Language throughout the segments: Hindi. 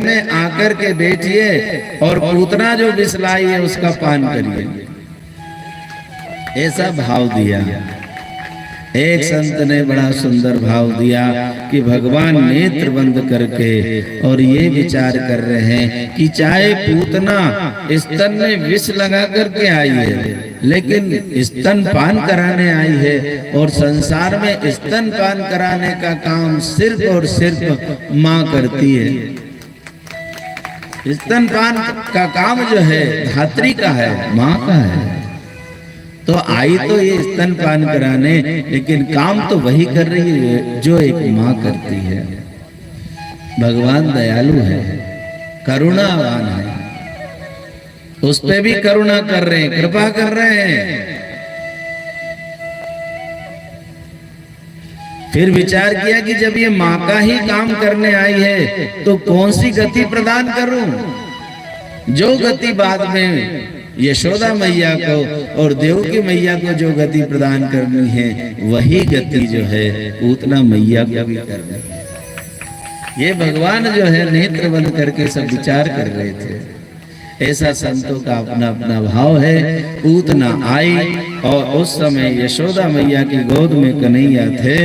में आकर के बैठिए और पूतना जो बिसलाई है उसका पान करिए। ऐसा भाव दिया। एक संत ने बड़ा सुंदर भाव दिया कि भगवान नेत्र बंद करके और ये विचार कर रहे हैं कि चाहे पूतना स्तन में विष लगा करके आई है, लेकिन स्तन पान कराने आई है, और संसार में स्तन पान कराने का काम सिर्फ और सिर्फ माँ करती है। स्तन पान का काम जो है धात्री का है, माँ का है। तो आई तो ये स्तन पान कराने, लेकिन काम तो वही कर रही है जो एक माँ करती है। भगवान दयालु है, करुणावान है, उस पे भी करुणा कर रहे हैं, कृपा कर रहे हैं। फिर विचार किया कि जब ये माँ का ही काम करने आई है तो कौन सी गति प्रदान करूं, जो गति बाद में यशोदा मैया को और देवकी मैया को जो गति प्रदान करनी है, वही गति जो है पूतना मैया को भी करनी है। ये भगवान जो है नेत्र बंद करके सब विचार कर रहे थे। ऐसा संतों का अपना अपना भाव है। पूतना आई और उस समय यशोदा मैया की गोद में कन्हैया थे।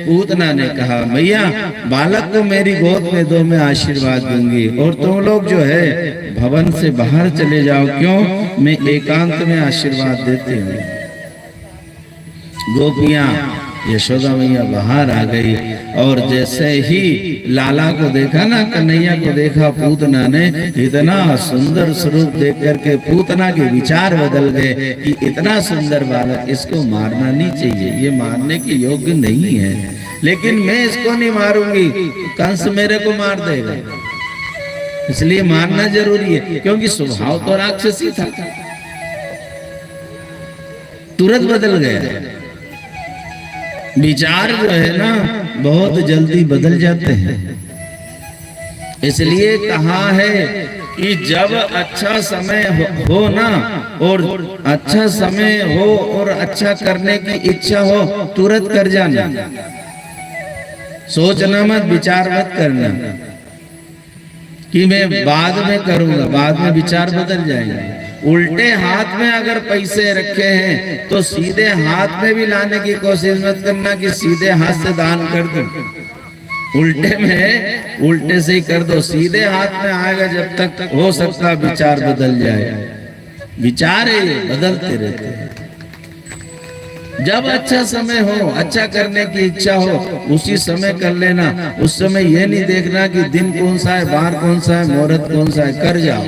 पूतना ने कहा, मैया बालक को मेरी गोद में दो, मैं आशीर्वाद दूंगी, और तुम लोग जो है भवन से बाहर चले जाओ। क्यों? मैं एकांत में आशीर्वाद देती हूँ। गोपियां, यशोदा मैया बाहर आ गई और जैसे ही लाला को देखा ना, कन्हैया को देखा, पूतना ने इतना सुंदर स्वरूप देख करके पूतना के विचार बदल गए कि इतना सुंदर बालक, इसको मारना नहीं चाहिए, ये मारने के योग्य नहीं है, लेकिन मैं इसको नहीं मारूंगी, कंस मेरे को मार देगा, इसलिए मारना जरूरी है। क्योंकि स्वभाव तो राक्षसी था, तुरंत बदल गया। विचार जो है ना बहुत जल्दी बदल जाते हैं। इसलिए कहा है कि जब अच्छा समय हो ना, और अच्छा समय हो और अच्छा करने की इच्छा हो, तुरंत कर जाना, सोचना मत, विचार मत करना कि मैं बाद में करूंगा, बाद में विचार बदल जाएंगे। उल्टे हाथ में अगर पैसे रखे हैं तो सीधे हाथ में भी लाने की कोशिश मत करना कि सीधे हाथ से दान कर दो। उल्टे में उल्टे से ही कर दो, सीधे हाथ में आएगा जब तक हो सकता विचार बदल जाए। विचार है ये, बदलते रहते हैं। जब अच्छा समय हो, अच्छा करने की इच्छा हो, उसी समय कर लेना। उस समय ये नहीं देखना कि दिन कौन सा है, बार कौन सा है, मुहूर्त कौन सा है, कर जाओ।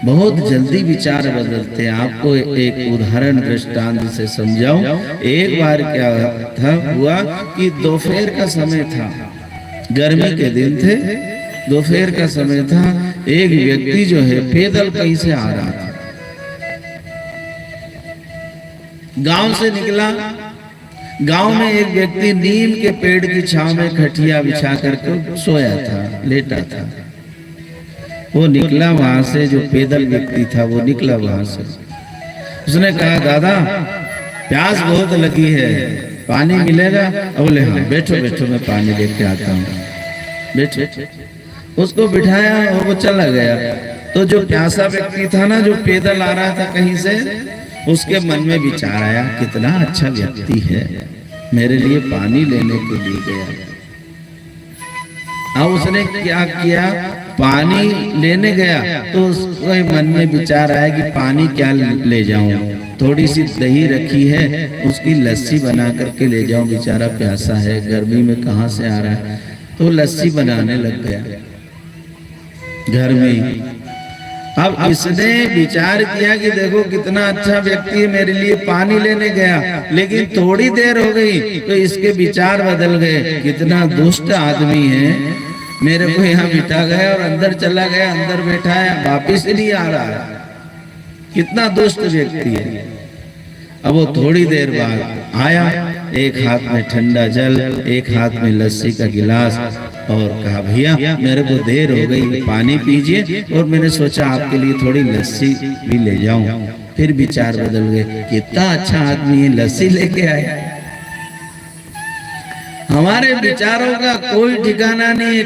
बहुत जल्दी विचार बदलते हैं। आपको एक उदाहरण दृष्टांत से समझाऊं। एक बार क्या हुआ कि दोपहर का समय था, गर्मी के दिन थे, दोपहर का समय था। एक व्यक्ति जो है पैदल कहीं से आ रहा था, गांव से निकला। गांव में एक व्यक्ति नीम के पेड़ की छांव में खटिया बिछा करके सोया था, लेटा था। वो निकला वहां से, जो पैदल व्यक्ति था वो निकला वहां से। उसने कहा, दादा प्यास बहुत लगी है, पानी मिलेगा? बोले हाँ, बैठो बैठो, मैं पानी लेके आता हूँ, बैठो। उसको बिठाया और वो चला गया। तो जो प्यासा व्यक्ति था ना, जो पैदल आ रहा था कहीं से, उसके मन में विचार आया, कितना अच्छा व्यक्ति है, मेरे लिए पानी लेने के लिए गया। अब उसने क्या किया, पानी लेने गया तो उसके मन में विचार आया कि पानी क्या ले जाऊं, थोड़ी सी दही रखी है, उसकी लस्सी बना करके ले जाऊं, बेचारा प्यासा है, गर्मी में कहां से आ रहा है। तो लस्सी बनाने लग गया घर में। अब इसने विचार किया कि देखो कितना अच्छा व्यक्ति है, मेरे लिए पानी लेने गया, लेकिन थोड़ी देर हो गई तो इसके विचार बदल गए, कितना दुष्ट आदमी है, मेरे को यहाँ बिठा गया और अंदर चला गया, अंदर बैठा है, वापिस नहीं आ रहा है, कितना दुष्ट व्यक्ति है। अब वो थोड़ी देर बाद आया, एक हाथ में ठंडा जल, एक हाथ में लस्सी का गिलास, और कहा, भैया मेरे को देर हो गई, पानी पीजिए, और मैंने सोचा आपके लिए थोड़ी लस्सी भी ले जाऊं। फिर विचार बदल गए, कितना अच्छा आदमी है, लस्सी लेके आया। हमारे विचारों का कोई ठिकाना नहीं है,